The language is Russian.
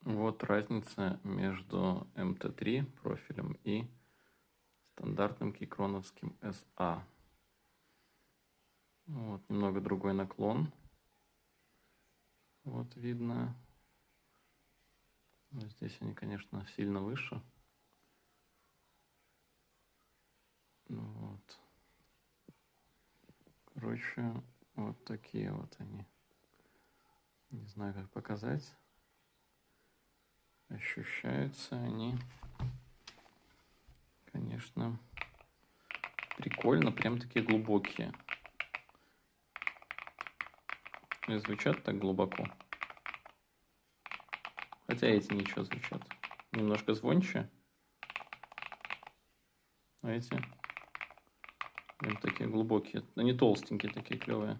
Вот разница между МТ3 профилем и стандартным кикроновским SA. Вот, немного другой наклон. Вот видно. Но здесь они, конечно, сильно выше. Вот. Короче, вот такие вот они. Не знаю, как показать. Ощущаются они, конечно, прикольно, прям такие глубокие. И звучат так глубоко. Хотя эти ничего звучат. Немножко звонче. А эти прям такие глубокие. Они толстенькие, такие клевые.